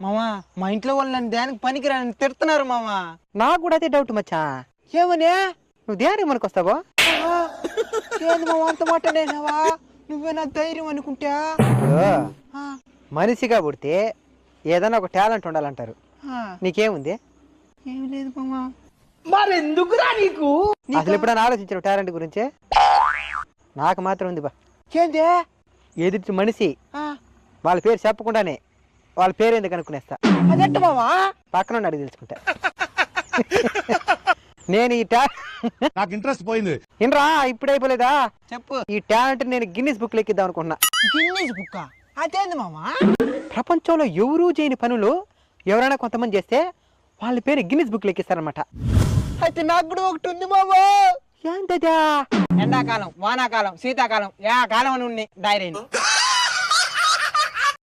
మామా మా ఇంట్లో వాళ్ళు నన్ను దేనికి పనికిరాని తిడుతున్నారు మామా. నాకు కూడా అదే డౌట్ మచ్చా. ఏమనే నువ్వు దేనికి మనకు వస్తావో? ఏంది మామ అంత మాట నేనవా? నువ్వే నా ధైర్యం అనుకుంటా. ఇప్పుడు మనిషిగా పుడితే ఏదైనా ఒక టాలెంట్ ఉండాలంటారు. నీకేముంది? ఏమి లేదు మామా. మరెందుకురా నీకు? అసలు ఎప్పుడైనా ఆలోచించిన టాలెంట్ గురించి? నాకు మాత్రం ఉంది బా. ఏందే? ఎదుటి మనిషి వాళ్ళ పేరు చెప్పకుండానే వాళ్ళ పేరు ఎందుకు అనుకునేస్తా. అదెట్ట మామా? పక్కన అడిగి తెలుసుకుంటా. నేను ఈ నాకు ఇంట్రెస్ట్ పోయింది. ఇన్రా ఇప్పుడు అయిపోలేదా? చెప్పు. ఈ టాలెంట్ నేను గిన్నిస్ బుక్ లో ఎక్కిద్దాం అనుకున్నా. గిన్నీస్ బుక్క? అదేంది మామా? ప్రపంచంలో ఎవరూ చేయని పనులు ఎవరైనా కొంతమంది చేస్తే వాళ్ళ పేరు గిన్నిస్ బుక్ లో ఎక్కిస్తారనమాట. అయితే నాకు కూడా ఒకటి ఉంది మామా. ఏంటదా? ఎండాకాలం, వానాకాలం, శీతాకాలం, ఏ కాలం అని ఉన్నాయి డైరీ.